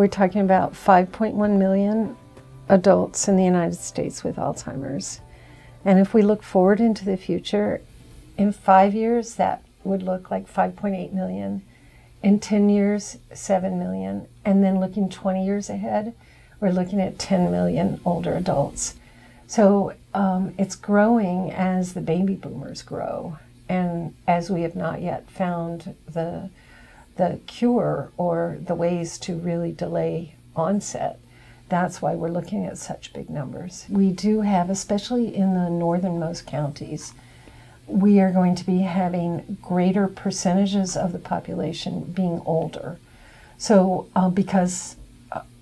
we're talking about 5.1 million adults in the United States with Alzheimer's. And if we look forward into the future, in 5 years, that would look like 5.8 million. In 10 years, 7 million. And then looking 20 years ahead, we're looking at 10 million older adults. So it's growing as the baby boomers grow, and as we have not yet found the cure or the ways to really delay onset. That's why we're looking at such big numbers. We do have, especially in the northernmost counties, we are going to be having greater percentages of the population being older. So because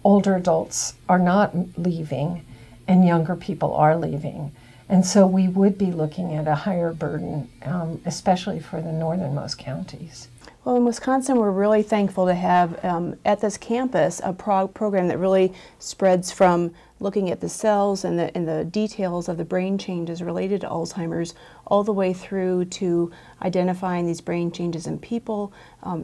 older adults are not leaving and younger people are leaving. And so we would be looking at a higher burden, especially for the northernmost counties. Well, in Wisconsin, we're really thankful to have at this campus a program that really spreads from looking at the cells and the details of the brain changes related to Alzheimer's all the way through to identifying these brain changes in people,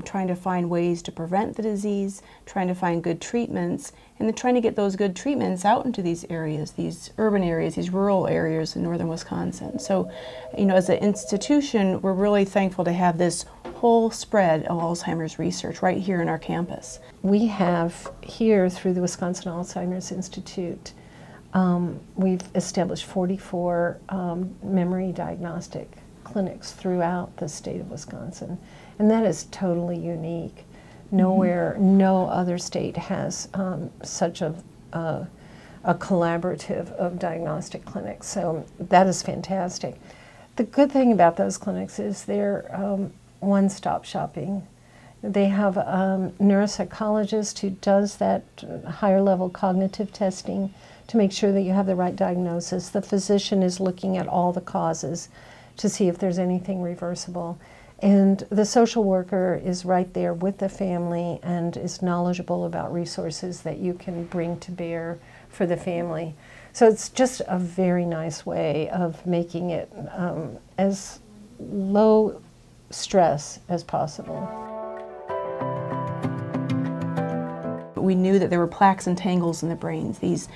trying to find ways to prevent the disease, trying to find good treatments, and then trying to get those good treatments out into these areas, these urban areas, these rural areas in northern Wisconsin. So, you know, as an institution, we're really thankful to have this whole spread of Alzheimer's research right here in our campus. We have here, through the Wisconsin Alzheimer's Institute, we've established 44 memory diagnostic clinics throughout the state of Wisconsin, and that is totally unique. Nowhere, no other state has such a collaborative of diagnostic clinics, so that is fantastic. The good thing about those clinics is they're one-stop shopping. They have a neuropsychologist who does that higher level cognitive testing to make sure that you have the right diagnosis. The physician is looking at all the causes to see if there's anything reversible. And the social worker is right there with the family and is knowledgeable about resources that you can bring to bear for the family. So it's just a very nice way of making it as low stress as possible. We knew that there were plaques and tangles in the brains, these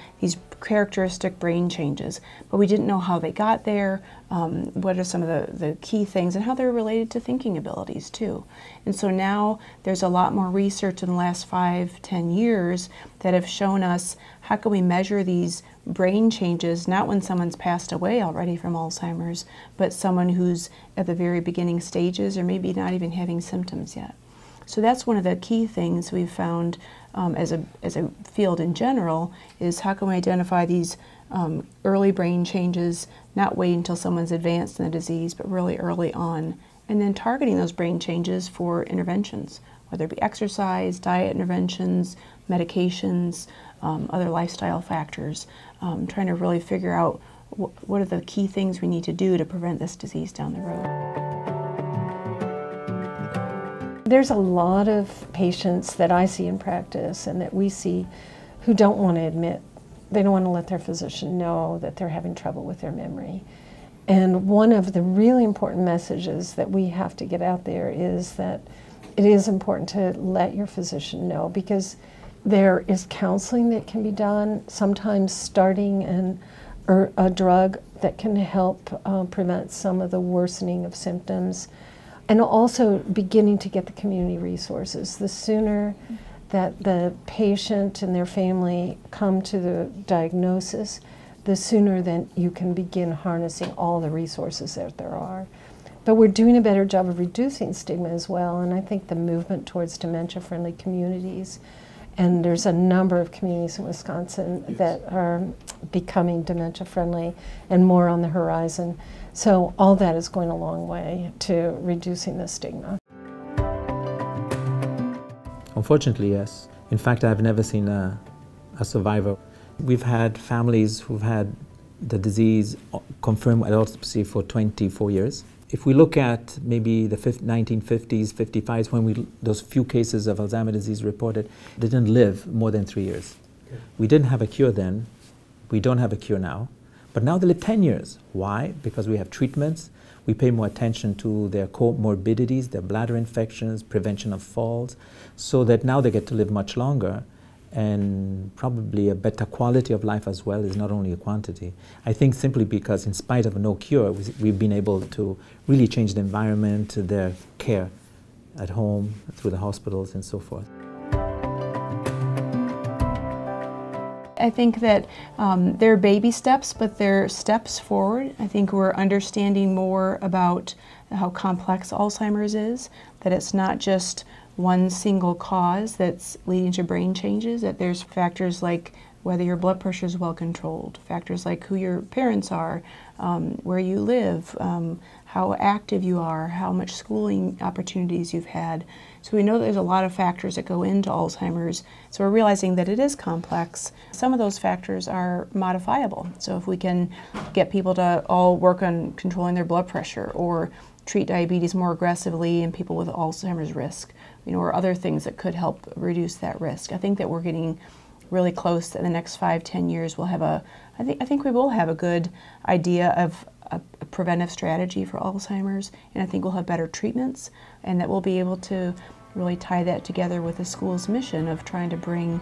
characteristic brain changes, but we didn't know how they got there, what are some of the key things, and how they're related to thinking abilities too. And so now there's a lot more research in the last 5-10 years that have shown us how can we measure these brain changes, not when someone's passed away already from Alzheimer's, but someone who's at the very beginning stages or maybe not even having symptoms yet. So that's one of the key things we've found as a field in general, is how can we identify these early brain changes, not wait until someone's advanced in the disease, but really early on, and then targeting those brain changes for interventions, whether it be exercise, diet interventions, medications, other lifestyle factors, trying to really figure out what are the key things we need to do to prevent this disease down the road. There's a lot of patients that I see in practice and that we see who don't want to admit, they don't want to let their physician know that they're having trouble with their memory. And one of the really important messages that we have to get out there is that it is important to let your physician know, because there is counseling that can be done, sometimes starting a drug that can help prevent some of the worsening of symptoms. And also beginning to get the community resources. The sooner that the patient and their family come to the diagnosis, the sooner that you can begin harnessing all the resources that there are. But we're doing a better job of reducing stigma as well, and I think the movement towards dementia-friendly communities, and there's a number of communities in Wisconsin that are becoming dementia-friendly and more on the horizon. So all that is going a long way to reducing the stigma. Unfortunately, yes. In fact, I've never seen a survivor. We've had families who've had the disease confirmed at autopsy for 24 years. If we look at maybe the 1950s, 55s, when those few cases of Alzheimer's disease reported, they didn't live more than 3 years. We didn't have a cure then. We don't have a cure now. But now they live 10 years. Why? Because we have treatments. We pay more attention to their comorbidities, their bladder infections, prevention of falls, so that now they get to live much longer. and probably a better quality of life as well, is not only a quantity. I think simply because in spite of no cure, we've been able to really change the environment, their care at home, through the hospitals and so forth. I think that they're baby steps, but they're steps forward. I think we're understanding more about how complex Alzheimer's is, that it's not just one single cause that's leading to brain changes, that there's factors like whether your blood pressure is well controlled, factors like who your parents are, where you live, how active you are, how much schooling opportunities you've had. So we know that there's a lot of factors that go into Alzheimer's, so we're realizing that it is complex. Some of those factors are modifiable. So if we can get people to all work on controlling their blood pressure, or treat diabetes more aggressively in people with Alzheimer's risk, or other things that could help reduce that risk. I think that we're getting really close. In the next 5-10 years, we'll have I think we will have a good idea of a preventive strategy for Alzheimer's, and I think we'll have better treatments, and that we'll be able to really tie that together with the school's mission of trying to bring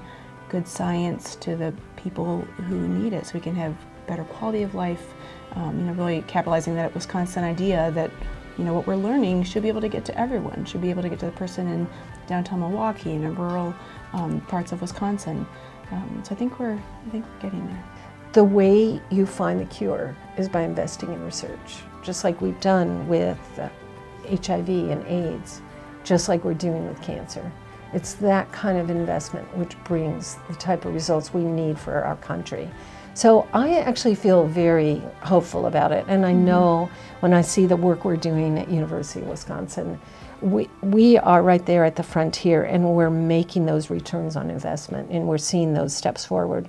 good science to the people who need it, so we can have better quality of life. Really capitalizing that Wisconsin idea that what we're learning should be able to get to everyone, should be able to get to the person in downtown Milwaukee and in rural parts of Wisconsin. So I think we're getting there. The way you find the cure is by investing in research, just like we've done with HIV and AIDS, just like we're doing with cancer. It's that kind of investment which brings the type of results we need for our country. So I actually feel very hopeful about it, and I know when I see the work we're doing at University of Wisconsin, we are right there at the frontier, and we're making those returns on investment, and we're seeing those steps forward.